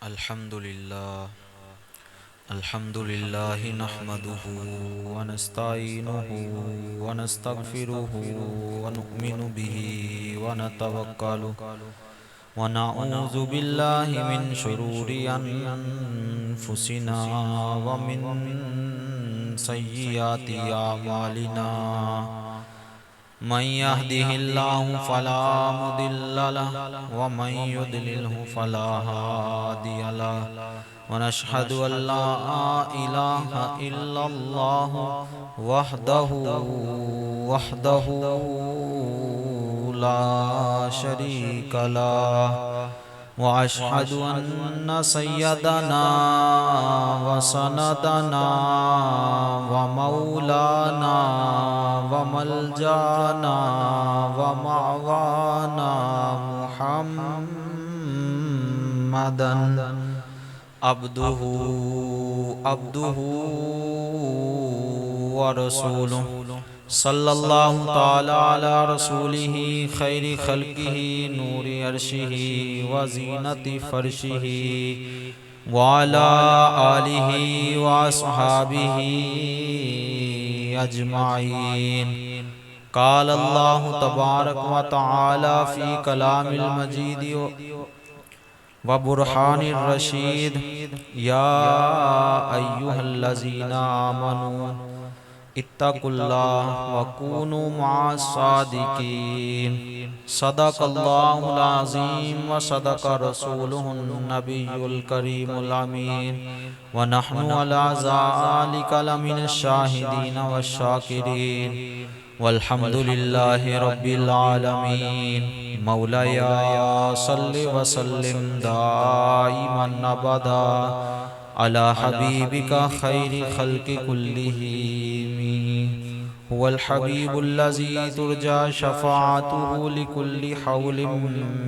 अल्हम्दुलिल्लाह नहमदुहु व नस्तईनुहु व नस्तगफिरुहु व नु'मिनु बिही व नतवक्कलु व नऊज़ु बिल्लाहि मिन शुरूरि अनफुसिना व मिन सय्यिआति अमालिना मन यहदिहिल्लाहु फला मुदिल्ल लहु व मन युद्लिल्हु फला हादिय लहु व नशहदु अल्ला इलाहा इल्लल्लाहु वहदहु ला शरीका लहु व अशहदु अन्न सय्यदना व सनदना व मौलाना व मलजाना व मअवाना मुहम्मदन अब्दुहु व रसूलुहु सल्लल्लाहु ताला अला रसूलिही खैरि खल्किही नूरि अर्शिही व ज़ीनति फर्शिही व अला आलिही व अस्हाबिही अजमाइन। क़ाल अल्लाहु तबारक व तआला फ़ी कलामिल मजीद व बुरहानिर रशीद या अय्युहल्लज़ीना आमनू इत्तक़ुल्लाह व कूनू मअस्सादिकीन। सदक़ल्लाहुल अज़ीम व सदक़ रसूलुहुन नबियुल करीमुल अमीन व नहनु अला ज़ालिका लमिनश शाहिदीन वश्शाकिरीन वल्हम्दुलिल्लाहि रब्बिल आलमीन। मौलाया सल्लि व सल्लिम दाइमन अबदा अला हबीबिका खैरि खल्क़ि कुल्लिहिम हुवल हबीबुल्लज़ी तुरजा शफ़ाअतुहु लिकुल्लि हौलिम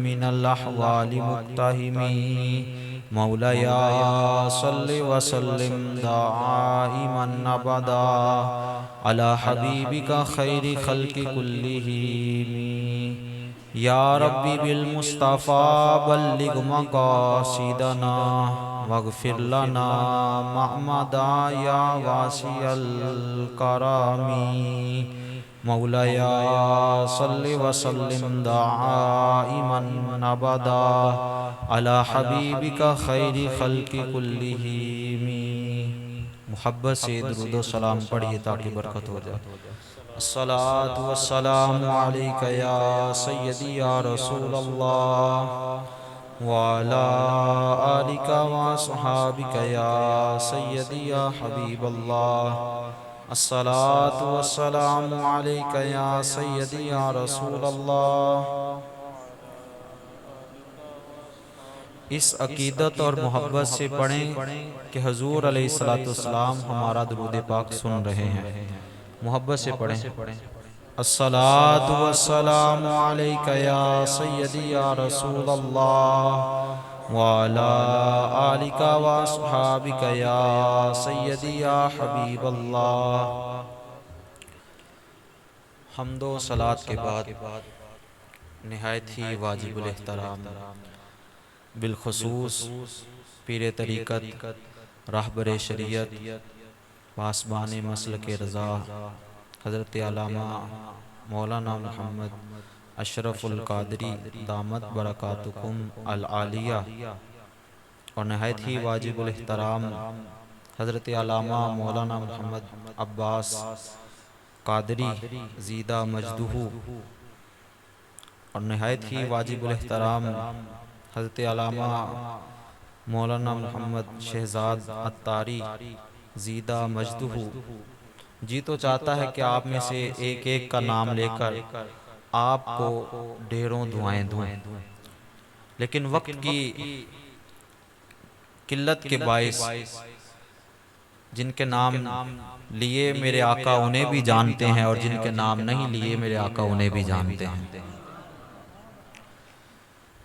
मिनल अहवालि मुक़्तहिमी। मौलाया सल्लि व सल्लिम दाइमन अबदा अला हबीबिका खैरि खल्क़ि कुल्लिहिम। या रब्बी बिल मुस्तफ़ा बल्लिग मक़ासिदना वग़फ़िर लना महमदा या वासिअल करमी। मौलाया सल्लि व सल्लिम दाइमन अबदा अला हबीबिका खैरि खल्क़ि कुल्लिहिम। मुहब्बत से दुरूद व सलाम पढ़िए ताकि बरकत हो जाए। अस्सलातु वस्सलामु अलैका या सय्यदी या रसूलल्लाह व अला आलिका व अस्हाबिका या सय्यदी या हबीबल्लाह। अस्सलातु वस्सलामु अलैका या सय्यदी या रसूलल्लाह। इस अकीदत और मोहब्बत से पढ़ें कि हुज़ूर अलैहिस्सलाम हमारा दुरूद पाक सुन रहे हैं। मोहब्बत से पढ़ें। अस्सलातु वस्सलामु अलैका या सय्यदी या रसूलल्लाह व अला आलिका व अस्हाबिका या सय्यदी या हबीबल्लाह। हम्दो सलात के बाद निहायत ही वाजिबुल एहतराम बिलखुसूस पीर तरीक़त रहबर शरीयत पासबान मसल के रज़ा हज़रत अल्लामा मौलाना मोहम्मद अशरफुल क़ादरी दामत बरकातुकुम अल आलिया और नहायत ही वाजिबुल एहतराम हज़रत अल्लामा मौलाना मोहम्मद अब्बास क़ादरी ज़ीदा मजदूहू और नहायत ही वाजिबुल एहतराम हज़रत अल्लामा मौलाना मोहम्मद शहज़ाद अत्तारी ज़ीदा मजदूहू जी तो चाहता है कि आप में से एक एक का नाम लेकर आपको ढेरों दुआएं दूं, लेकिन वक्त की किल्लत के बाइस जिनके नाम लिए मेरे आका उन्हें भी जानते हैं और जिनके नाम नहीं लिए मेरे आका उन्हें भी जानते हैं।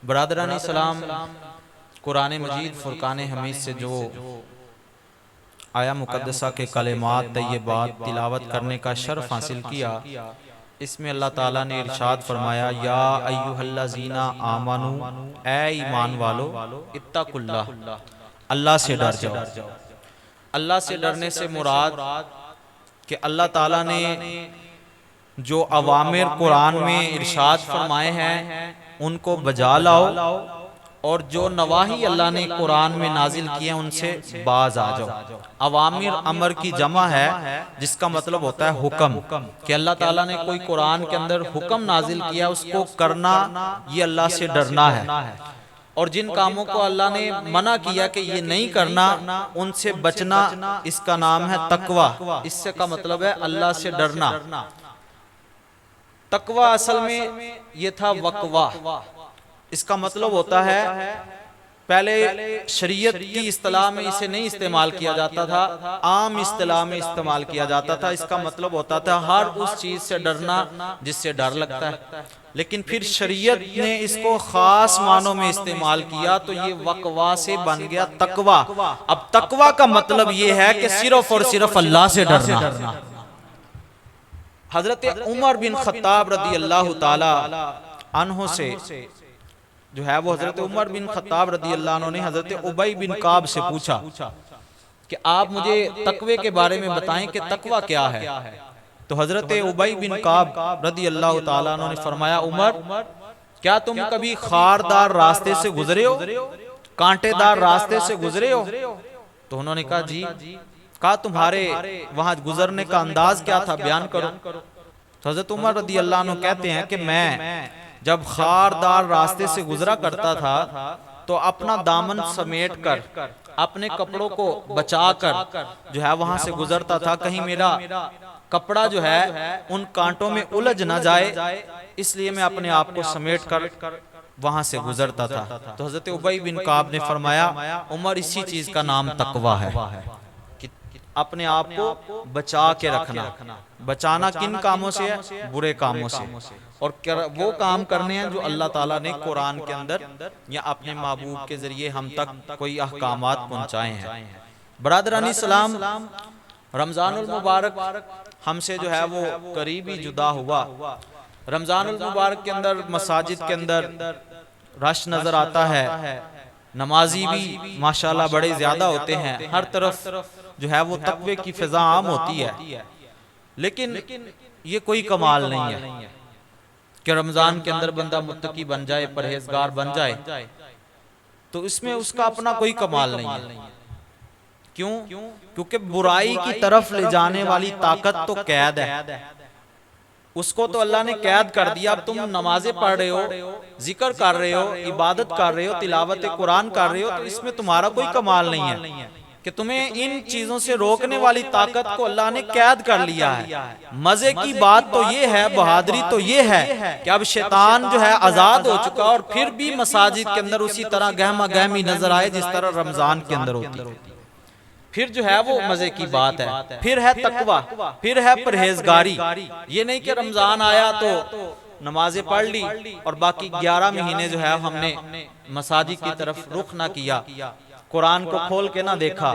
बरादरान इस्लाम, कुरान मजीद फुरकान हमीद से जो आया मुकद्दसा के कलेमात तय्यबात तिलावत करने का शर्फ हासिल किया, इसमें अल्लाह ताला ने इरशाद फरमाया, या अय्युहल्लज़ीना आमनू, ए ईमान वालो, इत्तकुल्लाह, अल्लाह से डर जाओ। अल्लाह से डरने से मुराद कि अल्लाह ताला ने जो अवामिर कुरान में इरशाद फरमाए हैं उनको बजा लाओ, और जो नवाही अल्लाह ने कुरान में नाजिल किए हैं उनसे बाज आ जाओ। अवामिर अमर की जमा है, जिसका मतलब होता है हुक्म, कि अल्लाह ताला ने कोई कुरान के अंदर हुक्म नाजिल किया उसको करना, ये अल्लाह से डरना है। और जिन कामों को अल्लाह ने मना किया कि ये नहीं करना, उनसे बचना, इसका नाम है तकवा। इससे का मतलब है अल्लाह से डरना। तकवा असल में ये था वकवा। इसका मतलब होता है, पहले शरीयत की इस्तिलाह में इसे नहीं इस्तेमाल किया जाता था, आम इस्तिलाह में इस्तेमाल किया जाता था। इसका मतलब होता था हर उस चीज से डरना जिससे डर लगता है। लेकिन फिर शरीयत ने इसको खास मानों में इस्तेमाल किया तो ये वकवा से बन गया तकवा। अब तकवा का मतलब ये है कि सिर्फ और सिर्फ अल्लाह से डरना। हजरत उमर बिन खत्ताब रदी अल्लाह ताला अन्हु से जो है वो हजरत उमर बिन खत्ताब रदी अल्लाह अन्हु ने हजरत उबई बिन काब से पूछा कि आप मुझे तकवे के बारे में बताएं कि तकवा क्या है। तो हजरत उबई बिन काब रदी अल्लाह ताला अन्हु ने फरमाया, उमर क्या तुम कभी खारदार रास्ते से गुजरे हो, कांटेदार रास्ते से गुजरे हो? तो उन्होंने कहा जी। कहा तुम्हारे वहां गुजरने का अंदाज क्या था, बयान करो। तो हजरत उमर रदी अल्लाह अन्हु कहते हैं कि मैं जब खारदार रास्ते से गुजरा करता था तो अपना दामन समेट कर अपने कपड़ों को बचाकर जो है वहां से गुजरता था, कहीं मेरा कपड़ा जो है उन कांटों में उलझ ना जाए, इसलिए मैं अपने आप को समेट कर वहां से गुजरता था। तो हजरत उबई बिन काब ने फरमाया, उमर इसी चीज का नाम तकवा है कि अपने आप को बचा के रखना। बचाना किन कामों से है? बुरे कामों से। और वो काम करने हैं जो अल्लाह ताला ने कुरान के अंदर या अपने महबूब के जरिए हम तक कोई अहकामात पहुंचाए हैं। बरादरानी सलाम, रमजानुल मुबारक हमसे जो है वो करीबी जुदा हुआ। रमजानुल मुबारक के अंदर मसाजिद के अंदर रश नजर आता है, नमाजी भी माशाल्लाह बड़े ज्यादा होते हैं, हर तरफ जो है वो तकवे की फिजा आम होती है। लेकिन ये कोई कमाल नहीं है कि रमजान के अंदर बंदा मुत्तकी बन जाए, परहेजगार बन जाए, तो इसमें उसका अपना कोई कमाल नहीं है। क्यों? क्योंकि बुराई की तरफ ले जाने वाली ताकत तो कैद है, उसको तो अल्लाह ने कैद कर दिया। अब तुम नमाजें पढ़ रहे हो, जिक्र कर रहे हो, इबादत कर रहे हो, तिलावत कुरान कर रहे हो, तो इसमें तुम्हारा कोई कमाल नहीं है कि तुम्हें इन चीजों से रोकने वाली ताकत को अल्लाह ने कैद कर लिया है। मजे की बात तो ये है, बहादुरी तो ये है कि अब शैतान जो है आजाद हो चुका, और फिर भी मसाजिद के अंदर उसी तरह गहमा गहमी नजर आए जिस तरह रमजान के अंदर होती है। फिर जो है वो मजे की बात है, फिर है तकवा, फिर है परहेजगारी। ये नहीं कि रमजान आया तो नमाजें पढ़ ली और बाकी 11 महीने जो है हमने मसाजिद की तरफ रुख ना किया, कुरान को खोल के ना देखा,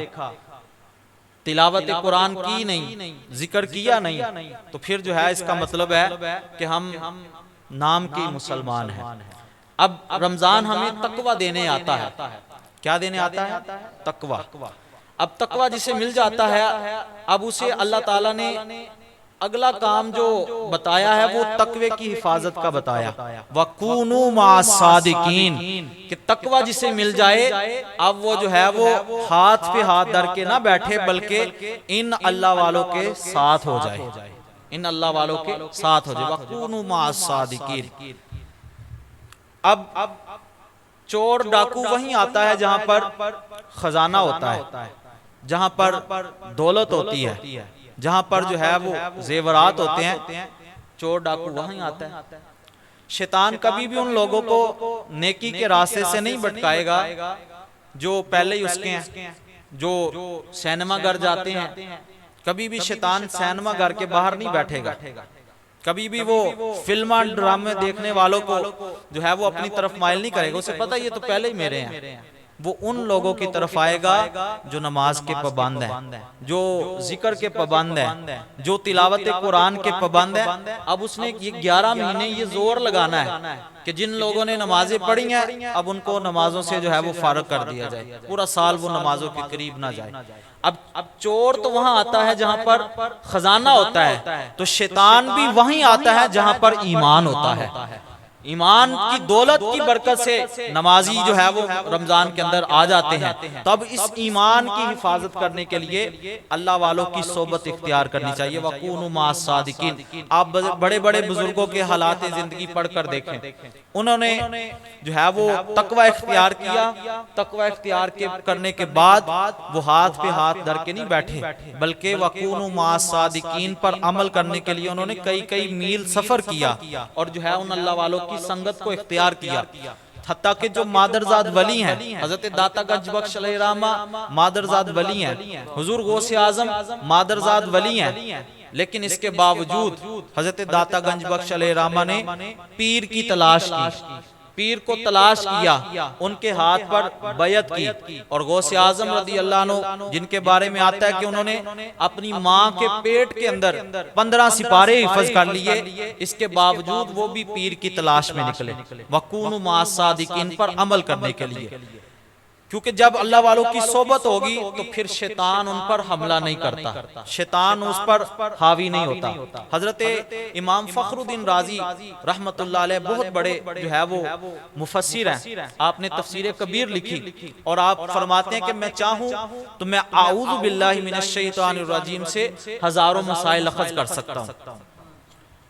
तिलावत कुरान की नहीं, जिक्र किया नहीं, तो फिर जो है इसका मतलब है कि हम नाम के मुसलमान हैं। अब रमजान हमें तकवा देने आता है। क्या देने आता है? तकवा। अब तकवा जिसे मिल जाता है, अब उसे अल्लाह ताला ने अगला काम जो बताया है वो तकवे की हिफाजत का बताया, वकूनू मासादिकीन, कि तकवा जिसे मिल जाए अब वो जो है वो हाथ पे हाथ धर के ना बैठे, बल्कि इन अल्लाह वालों के साथ हो जाए, इन अल्लाह वालों के साथ हो जाए, वकूनू मासादिकीन। अब चोर डाकू वहीं आता है जहां पर खजाना होता है, जहां पर दौलत होती है, जहां पर जो है वो जेवरात होते हैं, चोर डाकू वहीं आता है। शैतान कभी भी उन लोगों को नेकी के रास्ते से नहीं भटकाएगा जो पहले ही उसके हैं, जो सिनेमा घर जाते हैं। कभी भी शैतान सिनेमा घर के बाहर नहीं बैठेगा, कभी भी वो फिल्म ड्रामे देखने वालों को जो है वो अपनी तरफ माइल नहीं करेगा। उसे पता ये तो पहले ही मेरे हैं, वो उन लोगों की तरफ आएगा जो नमाज के पाबंद हैं, जो जिक्र के पाबंद हैं, जो तिलावत कुरान के पाबंद हैं। अब उसने ये 11 महीने ये जोर लगाना है कि जिन लोगों ने नमाजें पढ़ी हैं अब उनको नमाजों से जो है वो फारग कर दिया जाए, पूरा साल वो नमाजों के करीब ना जाए। अब चोर तो वहां आता है जहां पर खजाना होता है, तो शैतान भी वहीं आता है जहां पर ईमान होता है। ईमान की दौलत की बरकत से नमाजी जो है वो रमजान के अंदर आ जाते हैं। तब इस ईमान की हिफाजत करने के लिए अल्लाह वालों की सोबत इख्तियार करनी चाहिए। वकूनु मास सादिकीन। आप बड़े बड़े बुजुर्गों के हालात जिंदगी पढ़कर देखें, उन्होंने जो है वो तकवा इख्तियार किया। तकवा इख्तियार करने के बाद वो हाथ पे हाथ धर के नहीं बैठे, बल्कि वकूनु मास सादिकीन पर अमल करने के लिए उन्होंने कई कई मील सफर किया और जो है उन अल्लाह वालों की संगत को इख्तियार किया। हत्ता कि जो मादरजाद वली हैं, हजरत दाता गंज बख्श अलैहिर्रहमा मादरजाद वली हैं, हुजूर गौसे आजम मादरजाद वली हैं, लेकिन इसके बावजूद हजरत दाता गंज बख्श अलैहिर्रहमा ने पीर की तलाश की, पीर को तलाश किया, उनके हाथ पर बैयत की। और गौसे आजम रदी अल्लाह अन्हु, जिनके बारे में आता है कि उन्होंने अपनी माँ के पेट के अंदर 15 सिपारे हिफज कर लिए, इसके बावजूद वो भी पीर की तलाश में निकले वकूनु मास सादिकीन पर अमल करने के लिए। क्योंकि जब अल्लाह वालों की सोबत होगी तो फिर शैतान उन पर हमला नहीं करता, शैतान उस पर हावी नहीं होता। हजरत इमाम फखरुद्दीन राजी रहमतुल्लाह अलैह बहुत बड़े जो है वो मुफस्सिर हैं। आपने तफसीर कबीर लिखी और आप फरमाते हैं कि मैं चाहूं तो मैं आऊज़ु बिल्लाहि मिनश शैतानिर रजीम से हजारों मसाइल अखज़ कर सकता हूं।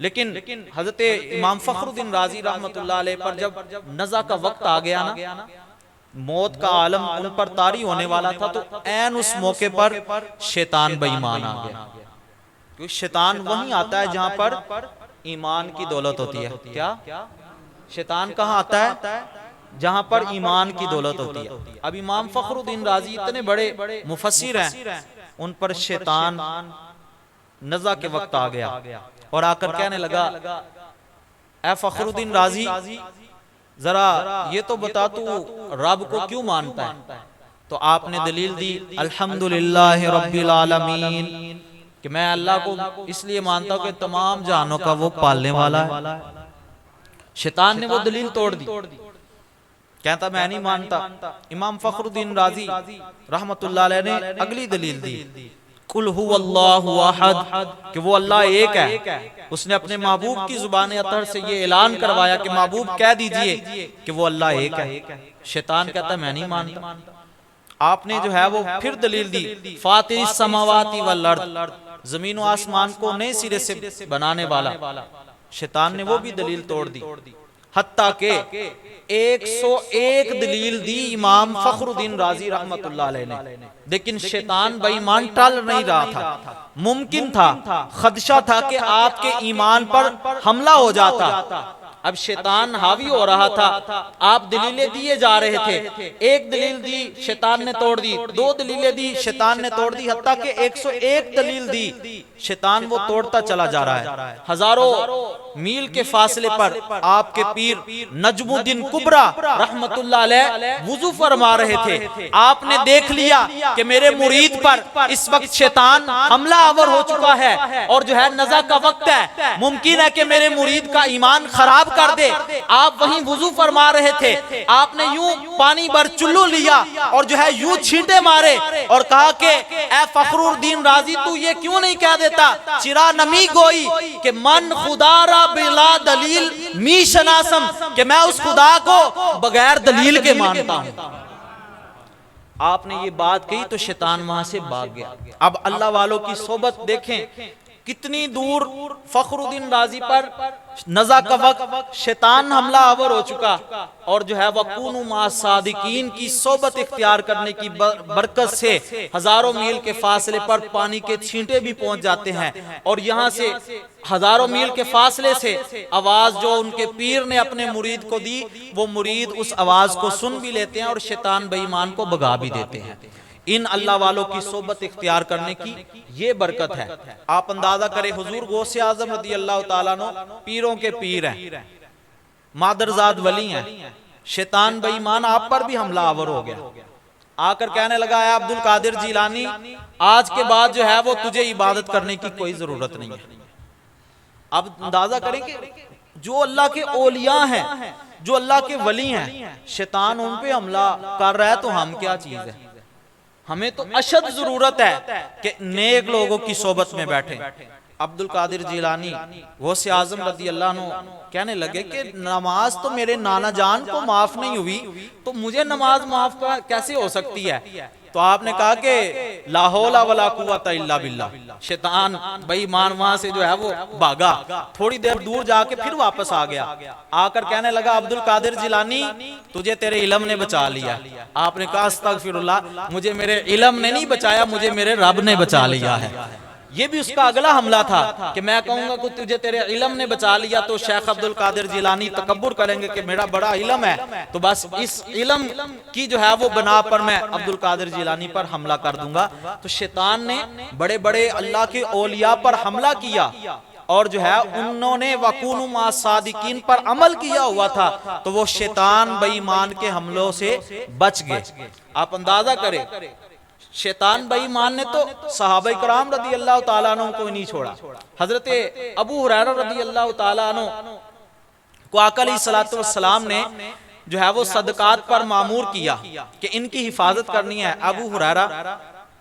लेकिन हजरत इमाम फखरुद्दीन राजी रहमतुल्लाह अलैह पर जब नज़ा का वक्त आ गया ना, मौत का आलम उन पर तारी होने वाला था, तो ऐन उस मौके पर शैतान बेईमान आ गया। क्योंकि शैतान वहीं आता है जहां पर ईमान की दौलत होती है। क्या शैतान कहाँ आता है? जहां पर ईमान की दौलत होती है। अब इमाम फखरुद्दीन राजी इतने बड़े मुफस्सिर हैं, उन पर शैतान नज़ा के वक्त आ गया और आकर कहने लगा, ऐ फखरुद्दीन राजी जरा ये तो बता तू रब को क्यों मानता है? तो आपने दलील दी अल्हम्दुलिल्लाह रब्बिल आलमीन, कि मैं अल्लाह को इसलिए मानता हूं कि तमाम जानों का वो पालने वाला है। शैतान ने वो दलील तोड़ दी, कहता मैं नहीं मानता। इमाम फखरुद्दीन राजी रहमतुल्लाह अलैह ने अगली दलील दी, कुल हुवल्लाहु अहद, कि वो अल्लाह एक है। उसने अपने महबूब की जुबान अतहर से ये ऐलान करवाया कि महबूब कह दीजिए कि वो अल्लाह एक है। शैतान कहता मैं नहीं मानता। आपने जो है वो फिर दलील दी, फातिरिस समावाति वल अर्द, जमीन व आसमान को नए सिरे से बनाने वाला। शैतान ने वो भी दलील तोड़ दी। हत्ता के 101 दलील दी इमाम फखरुद्दीन राजी रहमतुल्लाह अलैह ने, लेकिन शैतान बेईमान टल नहीं रहा था। मुमकिन था, खदशा था कि आपके ईमान पर हमला हो जाता। अब शैतान हावी हो रहा था, आप दलीलें दिए जा रहे थे। एक दलील दी, शैतान ने तोड़ दी, 2 दलीलें दी, शैतान ने तोड़ दी, हत्ता कि 101 दलील दी, शैतान वो तोड़ता चला जा रहा है। हजारों मील के फासले पर आपके पीर नजमुद्दीन कुबरा रहमतुल्लाह अलैह वुजू फरमा रहे थे। आपने देख लिया कि मेरे मुरीद पर इस वक्त शैतान हमला आवर हो चुका है और जो है नज़ा का वक्त है, मुमकिन है कि मेरे मुरीद का ईमान खराब कर दे। आप वहीं वुजू फरमा रहे थे, आपने यूं पानी भर चुल्लू लिया और जो है यूं छींटे मारे और कहा कि ऐ फखरुद्दीन राजी तू ये क्यों नहीं कह देता चिरा नमी गोई कि मन खुदारा बिला दलील मी शनासम, कि मैं उस खुदा को बगैर दलील के मानता हूं। आपने ये बात कही तो शैतान वहां से भाग गया। अब अल्लाह वालों की सोबत देखें कितनी दूर फखरुद्दीन राजी पर नज़ा का वक्त शैतान हमला आवर हो चुका और जो है वकूनु मास सादिकीन की सोबत इख्तियार करने की बरकत से हजारों मील के फासले पर पानी के छींटे भी पहुंच जाते हैं और यहाँ से हजारों मील के फासले से आवाज जो उनके पीर ने अपने मुरीद को दी, वो मुरीद उस आवाज को सुन भी लेते हैं और शैतान बेईमान को भगा भी देते हैं। इन अल्लाह वालों की सोबत इख्तियार करने की ये बरकत है। आप अंदाजा करें, हुजूर गौसे आजम रदी अल्लाह ताला अन्हु पीरों के पीर हैं, मादरजाद वली हैं, शैतान बेईमान आप पर भी हमला आवर हो गया, आकर कहने लगा है अब्दुल कादिर जिलानी, आज के बाद जो है वो तुझे इबादत करने की कोई जरूरत नहीं है। अब अंदाजा करें कि जो अल्लाह के औलिया हैं, जो अल्लाह के वली हैं, शैतान उन पे हमला कर रहा है, तो हम क्या चीज है? हमें तो अशद जरूरत है कि नेक लोगों की सोबत में बैठे। अब्दुल कादिर जिलानी गौसे आजम रदी अल्लाह अन्हु कहने लगे कि नमाज तो मेरे नाना जान को माफ नहीं हुई, तो मुझे नमाज माफ कैसे हो सकती है? तो आपने कहा कि ला हौला वला कुव्वता इल्ला बिल्लाह। शैतान बेईमान वहां से जो है वो भागा, थोड़ी देर दूर जाके फिर वापस आ गया, आकर कहने लगा अब्दुल कादिर जिलानी, तुझे तेरे इल्म ने बचा लिया। आपने कहा अस्तगफिरुल्लाह, मुझे मेरे इल्म ने नहीं बचाया, मुझे मेरे रब ने बचा लिया है। ये भी उसका अगला हमला था कि मैं कहूंगा कि तुझे तेरे इल्म ने बचा लिया, तो शेख अब्दुल कादिर जिलानी तकब्बुर करेंगे कि मेरा बड़ा इल्म है, तो बस इस इल्म की जो है वो बना पर मैं अब्दुल कादिर जिलानी पर हमला कर दूंगा। तो शैतान ने बड़े बड़े अल्लाह के औलिया पर हमला किया, और जो है उन्होंने वकूनु मा सादिकीन पर अमल किया हुआ था, तो वो शैतान बेईमान के हमलों से बच गए। आप अंदाजा करें, शैतान बेईमान ने तो सहाबा कराम रदी अल्लाह तआला अन्हु को नहीं छोड़ा। हजरत अबू हुरैरा रदी अल्लाह तआला अन्हु को आका अलैहिस्सलातु वस्सलाम ने जो है वो सदकात पर मामूर किया कि इनकी हिफाजत करनी है। अबू हुरैरा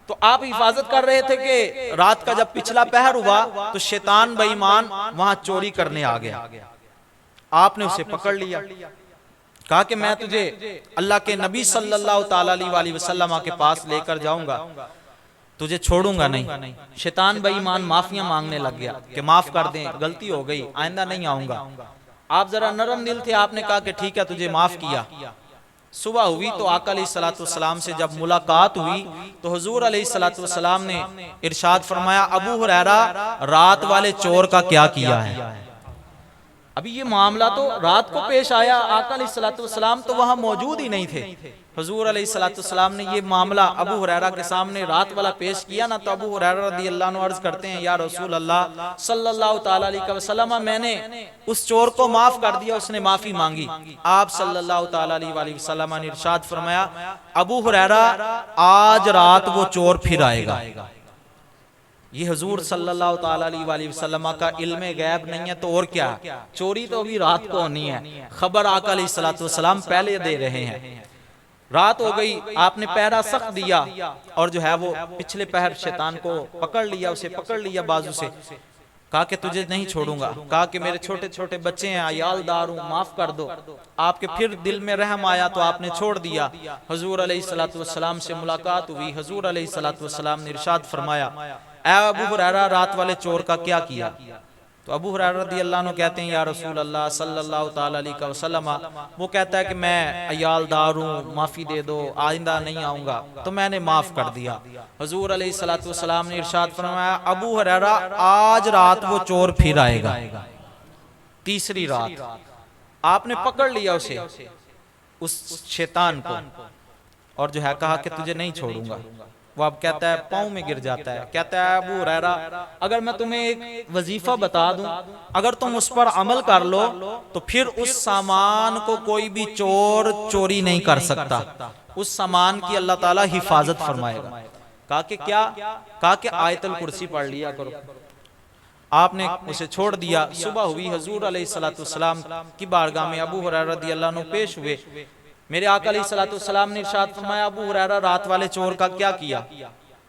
तो आप हिफाजत कर रहे थे कि रात का जब पिछला पहर हुआ तो शैतान बेईमान वहां चोरी करने आ गया, आपने उसे पकड़ लिया, कहा कि मैं तुझे अल्लाह के नबी सल्लल्लाहु ताला अलैहि वसल्लम के पास लेकर जाऊंगा, तुझे छोड़ूंगा नहीं। शैतान बेईमान माफिया मांगने लग गया कि माफ कर दें, गलती हो गई, आइंदा नहीं आऊंगा। आप जरा नरम दिल थे, आपने कहा कि ठीक है तुझे माफ किया। सुबह हुई तो आका अलैहिस्सलातु वस्सलाम से जब मुलाकात हुई तो हुजूर अलैहिस्सलातु वस्सलाम ने इरशाद फरमाया, अबू हुरैरा रात वाले चोर का क्या किया है? अभी ये मामला तो रात को पेश आया, आका अलैहिस्सलातु वस्सलाम तो वहां मौजूद ही नहीं थे। हुजूर अलैहिस्सलातु वस्सलाम ने ये मामला अबू हुरैरा के सामने रात वाला पेश किया ना, तो अबू हुरैरा रदी अल्लाह अन्हु अर्ज करते हैं, या रसूल अल्लाह सल्लल्लाहु ताला अलैहि वसल्लम, मैंने उस चोर को माफ कर दिया, उसने माफी मांगी। आप सल्लल्लाहु ताला अलैहि वसल्लम ने इरशाद फरमाया, अबू हुरैरा आज रात वो चोर फिर आएगा। ये हुजूर सल्लल्लाहु ताला अलैहि वसल्लम का इल्मे गैब नहीं है तो और क्या? चोरी तो अभी रात को होनी है, खबर आका अलैहिस्सलातु वस्सलाम पहले दे रहे हैं। रात हो गई, आपने पहरा सख्त दिया और जो है वो पिछले पहर शैतान को पकड़ लिया, उसे पकड़ लिया बाजू से, कहा कि तुझे नहीं छोड़ूंगा, कहा कि मेरे छोटे छोटे बच्चे हैं, अयालदार हूं, माफ कर दो। आपके फिर दिल में रहम आया तो आपने छोड़ दिया। हुजूर अलैहिस्सलातु वस्सलाम से मुलाकात हुई, हुजूर अलैहिस्सलातु वस्सलाम ने इरशाद फरमाया, ऐ अबू हुरैरा रात वाले चोर का क्या किया? तो अबू हुरैरा रज़ी अल्लाह अन्हु कहते हैं, या रसूल अल्लाह सल्लल्लाहु ताला अलैहि वसल्लम, वो कहता है कि मैं अयालदार हूँ, माफ़ी दे दो, आइंदा नहीं आऊँगा। तो मैंने माफ़ कर दिया। हुजूर अलैहिस्सलातु वस्सलाम ने इरशाद फरमाया, अबू हुरैरा आज रात वो चोर फिर आएगा। तीसरी रात आपने पकड़ लिया उसे, उस शैतान को, और जो है कहा कि तुझे नहीं छोड़ूंगा। वो अब कहता है, पाँव में गिर जाता है, कहता है अबू हुरैरा अगर मैं तुम्हें एक वजीफा बता दूं, अगर तुम उस पर अमल कर लो तो फिर उस सामान को कोई भी चोर चोरी नहीं कर सकता, उस सामान की अल्लाह ताला हिफाजत फरमाएगा। कहा कि क्या? कहा कि आयतुल कुर्सी पढ़ लिया करो। आपने उसे छोड़ दिया। सुबह हुई, हुजूर अलैहिस्सलातु वस्सलाम की बारगाह में अबू हुरैरा रज़ियल्लाहु अन्हु पेश हुए। मेरे आका अलैहिस्सलातु वस्सलाम ने इरशाद फरमाया, अबू हुरैरा रात वाले चोर का क्या किया?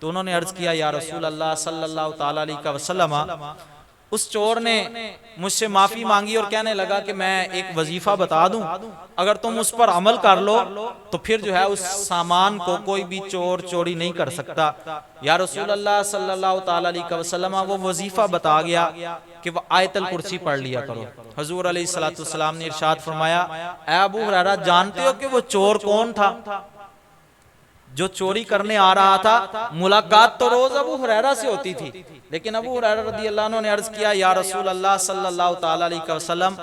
तो उन्होंने अर्ज किया, या रसूल अल्लाह सल्लल्लाहु ताला अलैहि वसल्लम, उस चोर ने मुझसे माफी मांगी और कहने लगा कि मैं एक वजीफा बता दूं, अगर तुम उस पर अमल कर लो तो फिर जो है उस सामान को कोई भी चोर चोरी नहीं कर सकता। या रसूल अल्लाह सल्लल्लाहु ताला अलैहि वसल्लम, वो वजीफा बता गया कि वो आयतुल कुर्सी पढ़ लिया करो। हुजूर अलैहिस्सलातु वस्सलाम ने इरशाद फरमाया, ऐ अबू हुरैरा जानते हो कि वो चोर कौन था जो चोरी करने आ रहा था? मुलाकात तो रोज अबू हुरैरा से होती थी, लेकिन अबू हुरैरा रज़ियल्लाहु अन्हु ने अर्ज किया, या रसूल अल्लाह सल्लल्लाहु ताला अलैहि वसल्लम,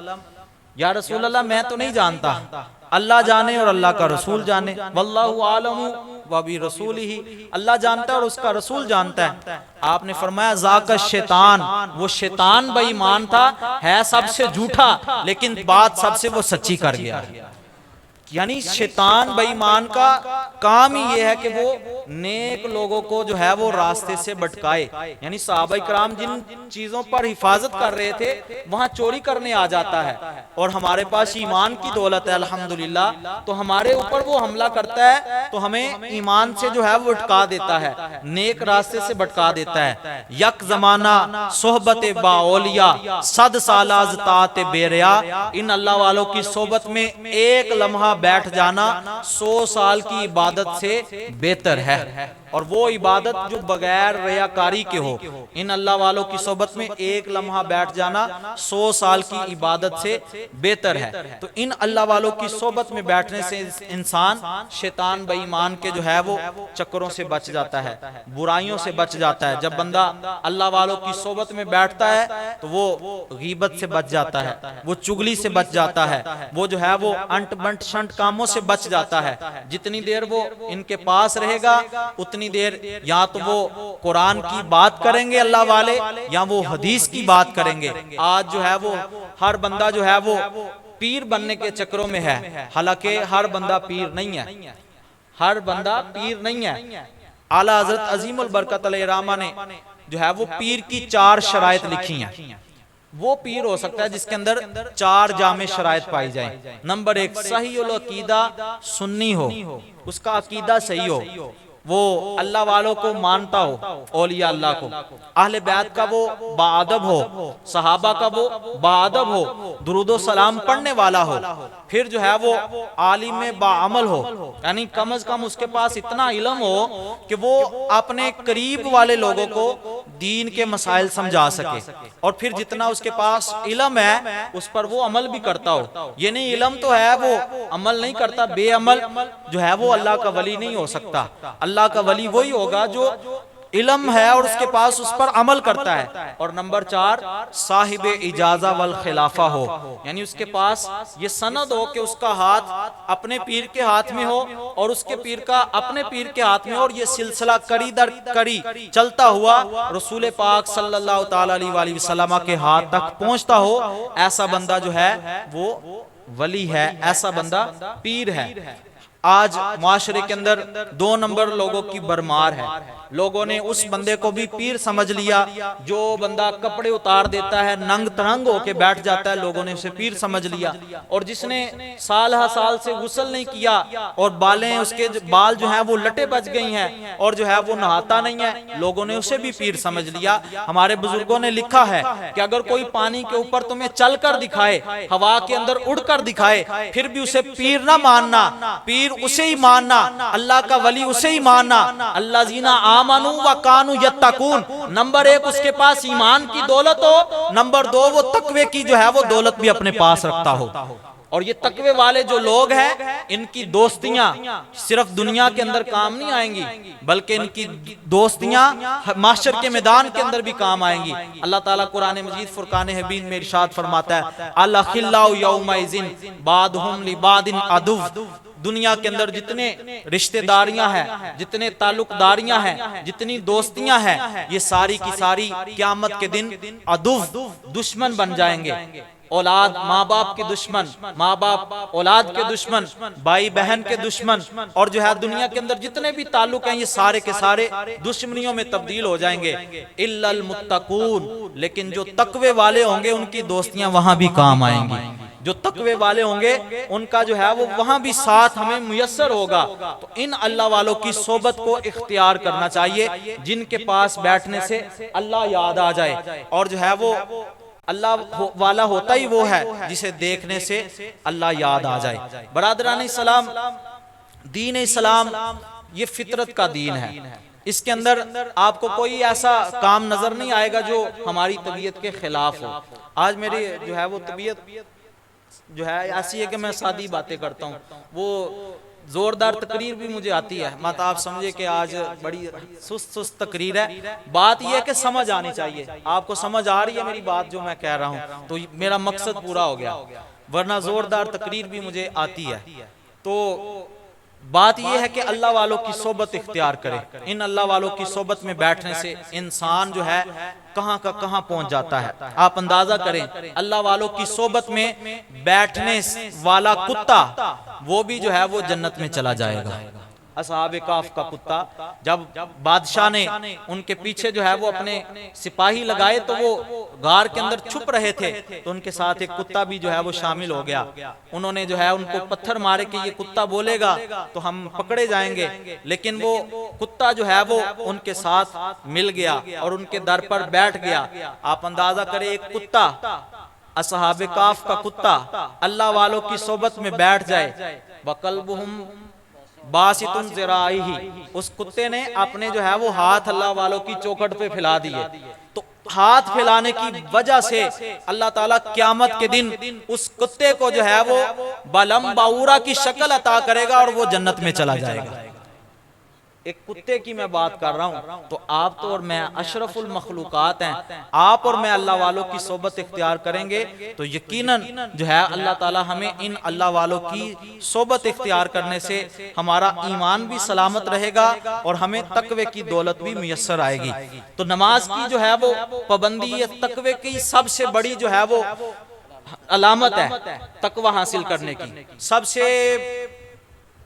या रसूल अल्लाह मैं तो नहीं जानता, अल्लाह जाने और अल्लाह का रसूल जाने, वल्लाहु आलमु व बि रसूलिही, अल्लाह जानता है और उसका रसूल जानता है। आपने फरमाया, ज़ाका शैतान, वो शैतान बेईमान था, है सबसे झूठा लेकिन बात सबसे वो सच्ची कर गया। यानी शैतान बेईमान का काम ही ये है कि वो नेक लोगों को जो है वो रास्ते से भटकाए। यानी सहाबा इकराम जिन चीजों पर हिफाजत कर रहे थे वहां चोरी करने आ जाता है, और हमारे पास ईमान की दौलत है अल्हम्दुलिल्लाह, तो हमारे ऊपर वो हमला करता है तो हमें ईमान से जो है वो भटका देता है, नेक रास्ते से भटका देता है। यक जमाना सोहबत बाओलिया सद सालाज तात बेरिया, इन अल्लाह वालों की सोहबत में एक लम्हा बैठ जाना 100 साल की इबादत से बेहतर है। और वो इबादत जो बगैर रियाकारी के हो, इन अल्लाह वालों की सोहबत में एक लम्हा बैठ जाना 100 साल की इबादत से बेहतर है। तो इन अल्लाह वालों की सोहबत में बैठने से इंसान शैतान बेईमान के जो है वो चक्करों से बच जाता है, बुराइयों से बच जाता है। जब बंदा अल्लाह वालों की सोहबत में बैठता है तो वो गीबत से बच जाता है, वो चुगली से बच जाता है, वो जो है वो अंट बंट शंट कामों से बच जाता है। जितनी देर वो इनके पास रहेगा उतनी देर या तो वो कुरान की बात करेंगे अल्लाह वाले, या वो हदीस की बात करेंगे। आज जो है वो हर बंदा जो है वो पीर बनने के चक्करों में है, हालांकि हर बंदा पीर नहीं है, हर बंदा पीर नहीं है। आला हजरत अजीमुल बरकत अलैहिर्रहमा ने जो है वो पीर की 4 शराइत लिखी हैं। वो पीर हो सकता है जिसके अंदर 4 जामे शराइत पाई जाए। नंबर 1, सही अकीदा सुन्नी हो, उसका अकीदा सही हो, वो अल्लाह वालों को मानता हो, औलिया अल्लाह को, अहले बैत का वो बाअदब हो, सहाबा का वो बाअदब हो, दुरूद सलाम पढ़ने वाला हो, फिर जो है वो आलिम बाअमल हो, यानी कम अज कम उसके पास इतना इल्म हो कि वो अपने करीब वाले लोगों को दीन के मसाइल समझा सके, और फिर जितना उसके पास इल्म है उस पर वो अमल भी करता हो। ये नहीं इल्म तो है वो अमल नहीं करता, बेअमल जो है वो अल्लाह का वली नहीं हो सकता। अल्लाह का वली वही होगा जो इल्म है और उसके पास उस पर अमल करता है। और नंबर 4, साहिब इजाजा वल खिलाफा हो, यानी उसके पास ये सनद हो कि उसका हाथ अपने पीर के हाथ में हो और उसके पीर का अपने पीर के हाथ में हो, और ये सिलसिला कड़ी दर कड़ी चलता हुआ रसूल पाक सल्लल्लाहु ताला अलैहि वसल्लम के हाथ तक पहुंचता हो। ऐसा बंदा जो है वो वली है, ऐसा बंदा पीर है। आज माशरे के अंदर 2 नंबर लोगों की भरमार है। लोगों ने उस बंदे को भी पीर समझ लिया जो बंदा कपड़े उतार देता है, नंग तरंग होके बैठ जाता है, लोगों ने उसे पीर समझ लिया। और जिसने साल से गुस्ल नहीं किया और उसके बाल जो हैं वो लटे बच गई हैं और जो है वो नहाता नहीं है, लोगों ने उसे भी पीर समझ लिया। हमारे बुजुर्गों ने लिखा है कि अगर कोई पानी के ऊपर तुम्हें चल कर दिखाए, हवा के अंदर उड़ कर दिखाए, फिर भी उसे पीर ना मानना, पीर उसे ही मानना, अल्लाह का वली उसे ही मानना। अल्लाह जीना आमनु व कानू यत्तकून, नंबर 1 उसके पास ईमान की दौलत हो, नंबर 2 वो तकवे की जो है वो दौलत भी अपने पास रखता हो। और ये तकवे वाले जो लोग हैं इनकी दोस्तियां सिर्फ दुनिया के अंदर काम नहीं आएंगी, बल्कि इनकी दोस्तियां माशर के मैदान के अंदर भी काम आएंगी। अल्लाह ताला कुरान मजीद फुरकान हबीब में इरशाद फरमाता है, अल-अखिल्लाउ यौमइज़िन बादहुम लिबादिन अदुव, दुनिया के अंदर जितने रिश्तेदारियां हैं, जितने ताल्लुकदारियां हैं, जितनी दोस्तियां हैं, ये सारी की सारी क़यामत के दिन अदुव दुश्मन बन जाएंगे। औलाद माँ बाप के दुश्मन, माँ बाप औलाद के दुश्मन, भाई बहन के दुश्मन, और जो है दुनिया के अंदर जितने भी ताल्लुक हैं ये सारे के सारे दुश्मनियों में तब्दील हो जाएंगे। इल्लल मुत्तकून, लेकिन जो तकवे वाले होंगे उनकी दोस्तियां वहां भी काम आएंगी। जो तकवे वाले होंगे उनका जो है वो वहां भी साथ हमें मुयस्सर होगा। तो इन अल्लाह वालों की सोबत को इख्तियार करना चाहिए, जिनके पास बैठने से अल्लाह याद आ जाए। और जो है वो अल्लाह वाला होता ही वो है जिसे देखने से अल्लाह याद आ जाए। बरादरान इस्लाम, दीन इस्लाम ये फितरत का दीन है। इसके अंदर आपको कोई ऐसा काम नजर नहीं आएगा जो हमारी तबीयत के खिलाफ हो। आज मेरी जो है वो तबीयत जो है ऐसी है कि मैं सादी बातें करता हूँ, वो जोरदार तकरीर भी मुझे आती है, मत आप समझे कि आज बड़ी सुस्त तकरीर है। बात यह है कि समझ आनी चाहिए। आपको समझ आ रही है मेरी बात जो मैं कह रहा हूँ, तो मेरा मकसद पूरा हो गया, वरना जोरदार तकरीर भी मुझे आती है। तो बात यह है कि अल्लाह वालों की सोबत इख्तियार करे। इन अल्लाह वालों की सोबत में बैठने से इंसान जो है कहाँ का कहाँ पहुंच जाता है। आप अंदाजा करें, अल्लाह वालों की सोबत में बैठने वाला कुत्ता वो भी जो है वो जन्नत में चला जाएगा। असहाबे काफ का कुत्ता, जब बादशाह ने उनके पीछे जो है वो अपने सिपाही लगाए तो वो गार के अंदर छुप रहे थे, तो उनके साथ एक कुत्ता भी जो है वो शामिल हो गया। उन्होंने जो है उनको पत्थर मारे कि ये कुत्ता बोलेगा तो हम पकड़े जाएंगे, लेकिन वो कुत्ता जो है वो उनके साथ मिल गया और उनके दर पर बैठ गया। आप अंदाजा करें, एक कुत्ता, असहाबे काफ का कुत्ता अल्लाह वालों की सोबत में बैठ जाए, वकल्बुहुम बासितुन ज़िराइही, उस कुत्ते ने अपने जो है वो हाथ अल्लाह वालों की चौखट पे फैला दिए। तो हाथ फैलाने की वजह से अल्लाह ताला क़यामत के दिन उस कुत्ते को जो है वो बलम बाऊरा की शक्ल अता करेगा और वो जन्नत में चला जाएगा। एक कुत्ते की मैं बात कर रहा हूं, तो आप तो और मैं अशरफुल मखलूकात हैं, आप और मैं अल्लाह वालों की सोबत इख्तियार करेंगे तो यकीनन जो है अल्लाह ताला हमें इन अल्लाह वालों की सोबत इख्तियार करने से हमारा ईमान भी सलामत रहेगा और हमें तकवे की दौलत भी मुयस्सर आएगी। तो नमाज की जो है वो पाबंदी, तकवे की सबसे बड़ी जो है वो अलामत है तकवा हासिल करने की। सबसे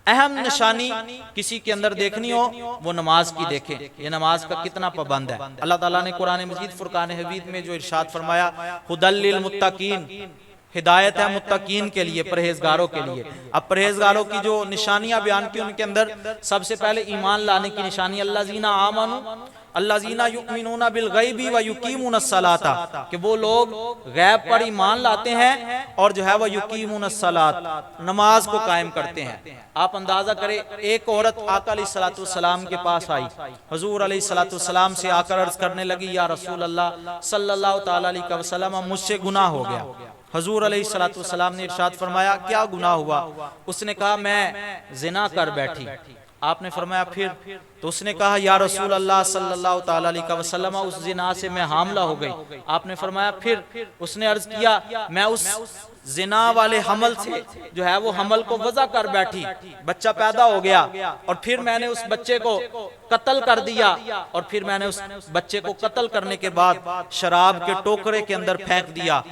अहम निशानी किसी के अंदर देखनी हो वो नमाज की देखे, ये नमाज का कितना पाबंद है। अल्लाह ताला ने कुरान मजीद फुरकान हमीद में जो इरशाद फरमाया, हुदल लिल मुत्तकीन, हिदायत है मुत्तकीन के लिए, परहेजगारों के लिए। अब परहेजगारों की जो निशानियां बयान की, उनके अंदर सबसे पहले ईमान लाने की निशानी अल्लाज़ीना आमनू अल्लाज़ीना युमिनूना बिल गैबी व युकीमुनस सलाता, कि वो लोग गैब पर ईमान लाते हैं और जो है वह युकीमुनस सलात, नमाज को कायम करते हैं। आप अंदाजा करें, एक औरत आका अलैहिस्सलाम के पास आई, हुजूर अलैहिस्सलाम से आकर अर्ज करने लगी, या रसूल अल्लाह सल्लल्लाहु तआला अलैहि वसल्लम, मुझसे गुनाह हो गया। हुजूर अलैहिस्सलाम ने इरशाद फरमाया, क्या गुनाह हुआ? उसने कहा, मैं जिना कर बैठी। आपने फरमाया फिर? तो उसने कहा, या रसूल अल्लाह सल्लल्लाहु तआला अलैहि वसल्लम, उस जिना से मैं हामला हो गई। आपने फरमाया फिर? उसने अर्ज किया, मैं उस जिना वाले हमल से जो है वो हमल को वज़ा कर बैठी, बच्चा पैदा हो गया और फिर मैंने उस बच्चे को कत्ल कर दिया और फिर मैंने उस बच्चे को कत्ल करने के बाद शराब के टोकरे के अंदर फेंक दिया।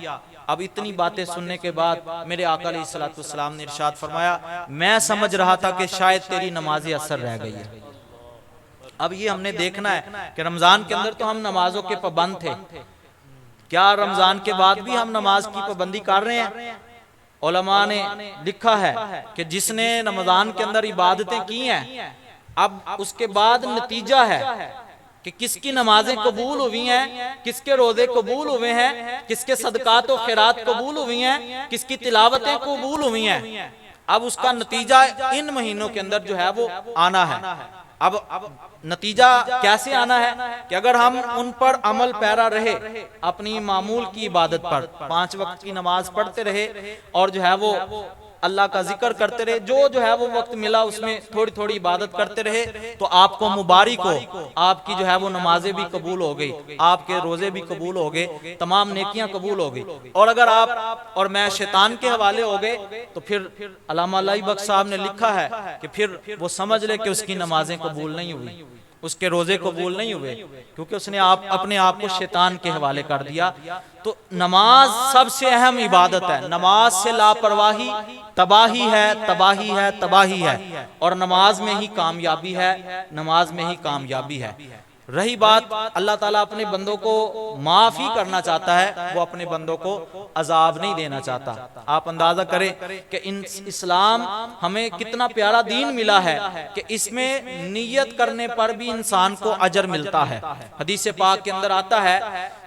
अब इतनी बातें सुनने के बाद मेरे आका अलैहिस्सलाम ने इरशाद फरमाया, मैं समझ रहा था कि शायद तेरी नमाज़े असर रह गई है। अब ये हमने देखना है कि रमजान के अंदर तो हम नमाजों के पाबंद थे, क्या रमजान के बाद भी हम नमाज की पाबंदी कर रहे हैं? उलमा ने लिखा है कि जिसने रमजान के अंदर इबादतें की हैं, अब उसके बाद नतीजा है कि किसकी नमाजें कबूल हुई हैं, किसके रोजे कबूल हुए हैं, किसके सदकात और खैरात कबूल हुई हैं, किसकी तिलावतें कबूल हुई हैं। अब उसका नतीजा इन महीनों के अंदर जो है वो आना है। अब नतीजा कैसे आना है कि अगर हम उन पर अमल पैरा रहे, अपनी मामूल की इबादत पर 5 वक्त की नमाज पढ़ते रहे और जो है वो अल्लाह का जिक्र करते रहे, जो है वो वक्त मिला उसमें थोड़ी थोड़ी इबादत करते रहे, तो आपको मुबारक हो, आपकी जो है वो नमाजें भी कबूल हो गई, आपके रोजे भी कबूल हो गए, तमाम नेकियां कबूल हो गई। और अगर आप और मैं शैतान के हवाले हो गए तो फिर अल्लामा अलाई बख्श साहब ने लिखा है कि फिर वो समझ ले कि उसकी नमाजें कबूल नहीं हुई, उसके रोजे कबूल नहीं हुए, क्योंकि उसने अपने आप को शैतान के हवाले कर दिया। तो नमाज सबसे अहम इबादत है, नमाज से लापरवाही तबाही है, तबाही है, तबाही है, और नमाज में ही कामयाबी है, नमाज में ही कामयाबी है। रही बात, अल्लाह ताला अपने बंदों को माफ ही करना चाहता है, वो अपने बंदों को अजाब नहीं देना चाहता। आप अंदाजा करें कि इस्लाम हमें कितना प्यारा दीन मिला है कि इसमें नियत करने पर भी इंसान को अजर मिलता है। हदीस पाक के अंदर आता है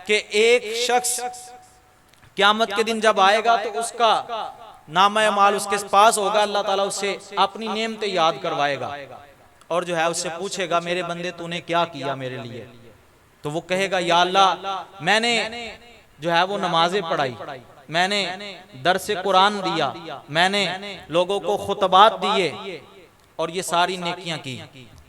कि एक शख्स क़यामत के दिन जब आएगा तो उसका नामा माल उसके पास होगा, अल्लाह ताला उससे अपनी नेमतें याद करवाएगा और जो है उससे पूछेगा, मेरे बंदे तूने क्या किया मेरे लिए? तो वो कहेगा, या अल्लाह मैंने जो है वो नमाजें पढ़ाई, मैंने दरसे कुरान दिया, मैंने लोगों को खुतबात दिए और ये सारी नेकियां की।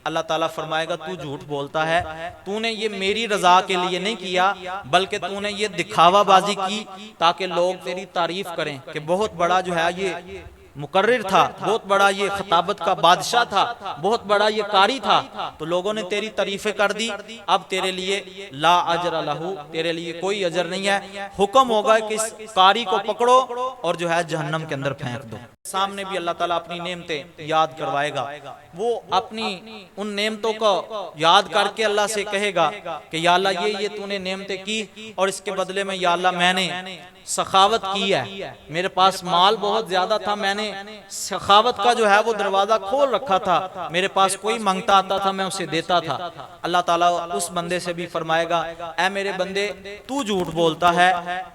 अल्लाह ताला फरमाएगा, तू झूठ बोलता है, तूने ये मेरी रजा के लिए नहीं किया, बल्कि तूने ये दिखावाबाजी की ताकि लोग तेरी तारीफ करें कि बहुत बड़ा जो है ये मुकर्रिर था, बहुत बड़ा ये खताबत का बादशाह था, बहुत बड़ा ये कारी था, तो लोगों ने तेरी तारीफें कर दी। अब तेरे लिए ला अजर लहू, तेरे लिए कोई अजर नहीं है। हुक्म होगा कि इस कारी को पकड़ो और जो है जहन्नम के अंदर फेंक दो। सामने भी अल्लाह ताला अपनी नेमतें याद करवाएगा। वो अपनी उन नेमतों को याद करके अल्लाह से कहेगा कि या अल्लाह ये तूने नेमतें की और इसके बदले में या अल्लाह मैंने सखावत की है, मेरे पास माल बहुत ज्यादा था, मैंने सखावत का जो है वो दरवाजा खोल रखा था, मेरे पास कोई मांगता आता था मैं उसे देता था। अल्लाह ताला उस बंदे से भी फरमाएगा, ऐ मेरे बंदे तू झूठ बोलता है,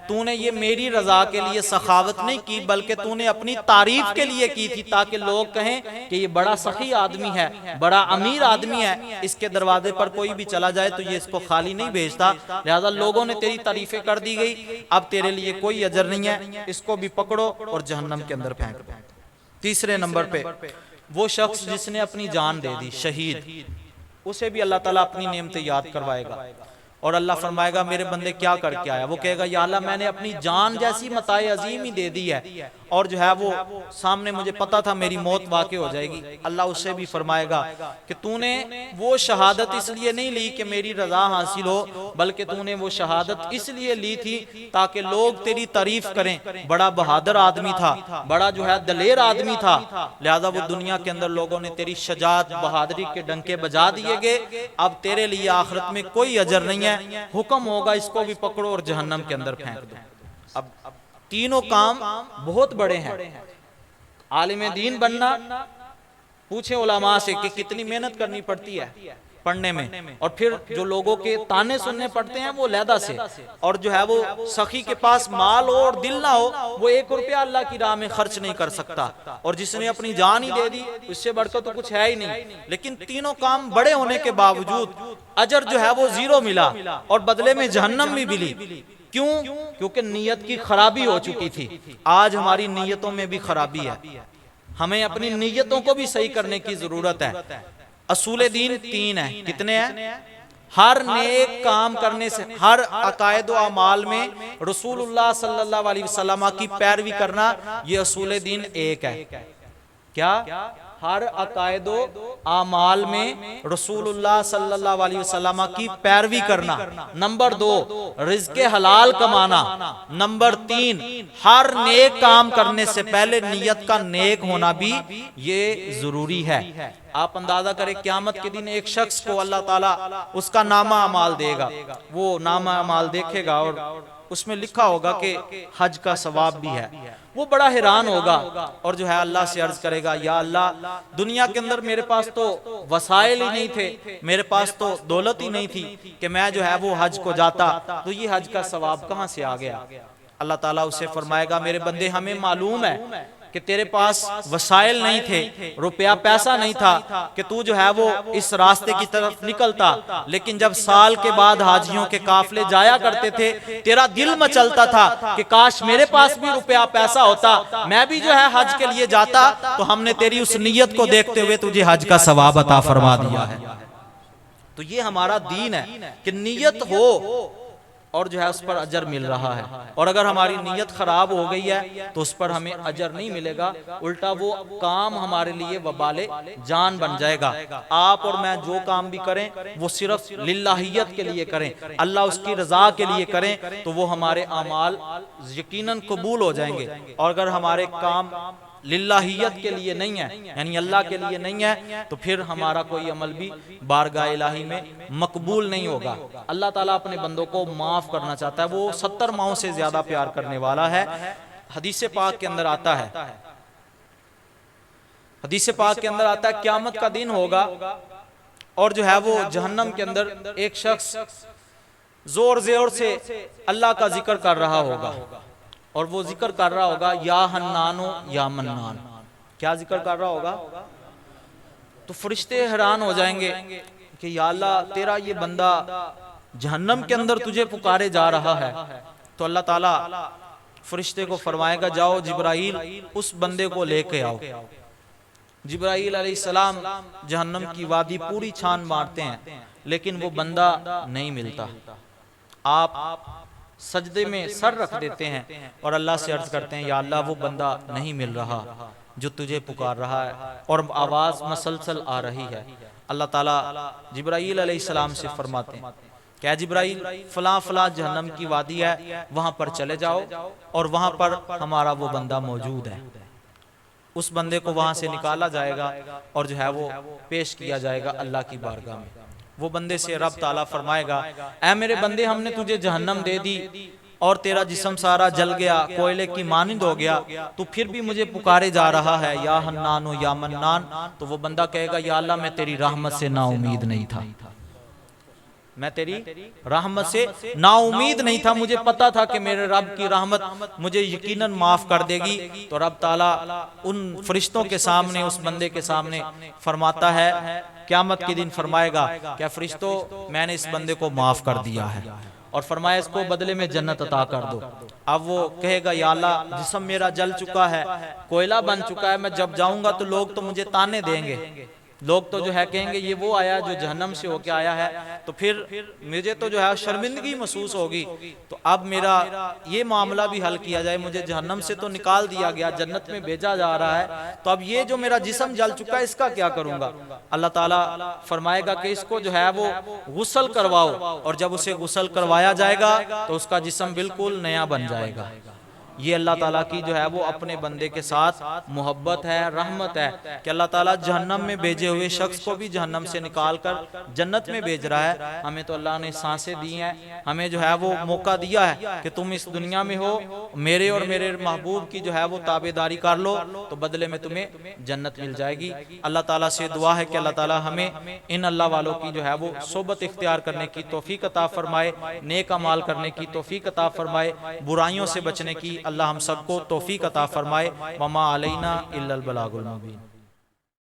तूने ये मेरी रजा के लिए सखावत नहीं की बल्कि तूने अपनी तारीफ के लिए की थी, ताकि लोग कहें कि ये बड़ा सखी आदमी है, बड़ा अमीर आदमी है, इसके दरवाजे पर कोई भी चला जाए तो ये इसको खाली नहीं भेजता। लिहाजा लोगों ने तेरी तारीफें कर दी गई, अब तेरे लिए कोई अजर नहीं है, इसको भी पकड़ो और जहन्नम के अंदर फेंक दो। तीसरे नंबर पे वो शख्स जिसने अपनी जान दे दी, शहीद, उसे भी अल्लाह ताला अपनी नेमतें याद करवाएगा और अल्लाह फरमाएगा मेरे बंदे क्या करके आया। वो कहेगा या अल्लाह मैंने अपनी जान जैसी मताए अजीम ही दे दी है और जो है वो सामने मुझे पता था मेरी मौत वाक़ई हो जाएगी। अल्लाह उससे भी फरमाएगा कि तूने वो शहादत इसलिए नहीं ली कि मेरी रजा हासिल हो, बल्कि तूने वो शहादत इसलिए ली थी ताकि लोग तेरी तारीफ करें, बड़ा बहादुर आदमी था, बड़ा जो है दलेर आदमी था। लिहाजा वो दुनिया के अंदर लोगों ने तेरी शजात बहादुरी के डंके बजा दिए गए। अब तेरे लिए आखिरत में कोई अजर नहीं है, हुक्म होगा इसको भी पकड़ो और जहन्नम के अंदर फेंक दो। अब तीनों काम बहुत बड़े हैं। आलिम दीन बनना, पूछे उलमा से कि कितनी मेहनत करनी पड़ती है पढ़ने में, और फिर जो लोगों के ताने सुनने पड़ते हैं वो लहदा से, और जो है वो सखी के पास माल हो और दिल ना हो वो 1 रुपया अल्लाह की राह में खर्च नहीं कर सकता, और जिसने अपनी जान ही दे दी उससे बढ़कर तो कुछ है ही नहीं। लेकिन तीनों काम बड़े होने के बावजूद अजर जो है वो 0 मिला और बदले में जहन्नम भी मिली। क्यों? क्योंकि नीयत की खराबी हो चुकी थी। आज हमारी नीयतों में भी खराबी है, हमें अपनी नीयतों को भी सही करने की जरूरत है। असूल दीन 3 है। कितने हैं? हर नेक काम करने से, हर अकायद व अमाल में रसूलुल्लाह सल्लल्लाहु अलैहि वसल्लम की पैरवी करना, ये असूल दीन 1 है। क्या? हर अकायदो आमाल में रसूलुल्लाह सल्लल्लाहु अलैहि वसल्लम की पैरवी करना। नंबर 2 रिज़्क़े हलाल कमाना। नंबर 3 हर नेक काम करने से पहले नियत का नेक होना भी ये जरूरी है। आप अंदाजा करें क़यामत के दिन एक शख्स को अल्लाह ताला उसका नामा अमाल देगा, वो नामा अमाल देखेगा और उसमें लिखा होगा कि हज का सवाब भी है। वो बड़ा हैरान होगा और जो है अल्लाह से अर्ज करेगा, या अल्लाह दुनिया के अंदर मेरे पास तो वसाइल ही नहीं थे, मेरे पास तो दौलत ही नहीं थी कि मैं जो है वो हज को जाता, तो ये हज का सवाब कहाँ से आ गया? अल्लाह ताला उसे फरमाएगा, मेरे बंदे हमें मालूम है कि तेरे पास वसाइल नहीं थे, रुपया पैसा नहीं था कि तू जो है वो इस रास्ते की तरफ निकलता, लेकिन जब साल के बाद हाजियों के काफले जाया करते थे तेरा दिल मचलता था कि काश मेरे पास भी रुपया पैसा होता, मैं भी जो है हज के लिए जाता, तो हमने तेरी उस नीयत को देखते हुए तुझे हज का सवाब अता फरमा दिया है। तो ये हमारा दीन है कि नीयत हो और जो है उस पर अजर मिल रहा है, और अगर हमारी नीयत खराब हो गई है तो उस पर हमें अजर नहीं मिलेगा, उल्टा वो काम हमारे लिए वबाले जान बन जाएगा। आप और मैं जो काम भी करें वो सिर्फ लिल्लाहियत के लिए करें, अल्लाह उसकी रजा के लिए करें, तो वो हमारे अमाल यकीनन कबूल हो जाएंगे। और अगर हमारे काम लिल्लाहियत के लिए नहीं है, यानी अल्लाह के लिए नहीं है, तो फिर हमारा कोई अमल भी बारगाह इलाही में मकबूल नहीं होगा। अल्लाह ताला अपने बंदों को माफ करना चाहता है, वो 70 माओं से ज्यादा प्यार करने वाला है। हदीस पाक के अंदर आता है, हदीस पाक के अंदर आता है क़यामत का दिन होगा और जो है वो जहन्नम के अंदर एक शख्स जोर जोर से अल्लाह का जिक्र कर रहा होगा, और वो जिक्र कर रहा होगा या हन्नानो या मन्नान। क्या जिक्र कर रहा होगा? तो फरिश्ते हैरान हो जाएंगे कि या अल्लाह तेरा ये बंदा जहन्नम के अंदर तुझे पुकारे जा रहा है। तो अल्लाह ताला फरिश्ते को फरमाएगा, जाओ जिब्राइल उस बंदे को लेके आओ। जिब्राइल अलैहिस्सलाम जहन्नम की वादी पूरी छान मारते हैं, लेकिन वो बंदा नहीं मिलता। आप सजदे में सर रख देते हैं और अल्लाह से अर्ज करते हैं, या अल्लाह वो बंदा नहीं मिल रहा। जो तुझे पुकार रहा है और आवाज़ मसलसल आ रही है। अल्लाह ताला जिब्राईल अलैहिस्सलाम से फरमाते हैं, क्या जिब्राईल फलां फलां जहन्नम की वादी है, वहाँ पर चले जाओ और वहाँ पर हमारा वो बंदा मौजूद है। उस बंदे को वहाँ से निकाला जाएगा और जो है वो पेश किया जाएगा अल्लाह की बारगाह में। वो बंदे से रब ताला फरमाएगा, ऐ मेरे बंदे, हमने तुझे जहन्नम दे दी और तेरा जिस्म सारा जल गया, कोयले की मानिंद हो गया, तू फिर भी मुझे पुकारे जा रहा है, या हन्नान या मन्नान। तो वो बंदा कहेगा, या अल्लाह मैं तेरी रहमत से ना उम्मीद नहीं था, मैं तेरी रहमत से ना उम्मीद नहीं था, मुझे पता था कि मेरे रब की रहमत मुझे यकीनन माफ कर देगी। तो रब ताला उन फरिश्तों के सामने, उस बंदे के सामने फरमाता है, क़यामत के दिन फरमाएगा, क्या फरिश्तों मैंने इस बंदे को माफ कर दिया है और फरमाया इसको बदले में जन्नत अता कर दो। अब वो कहेगा, या अल्लाह जिस्म मेरा जल चुका है, कोयला बन चुका है, मैं जब जाऊंगा तो लोग तो मुझे ताने देंगे, लोग तो जो है कहेंगे ये वो आया जो जहन्नम से होके आया है, तो फिर मुझे तो जो है शर्मिंदगी महसूस होगी। तो अब मेरा ये मामला भी हल किया जाए, मुझे जहन्नम से तो निकाल दिया गया, जन्नत में भेजा जा रहा है, तो अब ये जो मेरा जिस्म जल चुका है इसका क्या करूंगा। अल्लाह ताला फरमाएगा कि इसको जो है वो गुस्ल करवाओ, और जब उसे गुस्ल करवाया जाएगा तो उसका जिस्म बिल्कुल नया बन जाएगा। ये अल्लाह ताला की जो है वो अपने बंदे के साथ मोहब्बत है, रहमत है कि अल्लाह ताला जहन्नम में भेजे हुए शख्स को भी जहन्नम से निकाल कर जन्नत में भेज रहा है। हमें तो अल्लाह ने सांसें दी हैं, हमें जो है वो मौका दिया है कि तुम इस दुनिया में हो, मेरे और मेरे महबूब की जो है वो ताबेदारी कर लो, तो बदले में तुम्हें जन्नत मिल जाएगी। अल्लाह ताला से दुआ है कि अल्लाह ताला हमें इन अल्लाह वालों की जो है वो सोबत इख्तियार करने की तौफीक अता फरमाए, नेक अमाल करने की तौफीक अता फरमाए, बुराइयों से बचने की अल्लाह हम सबको तौफीक अता फरमाए। वमा अलैना इल्लल बलागुल मुबीन।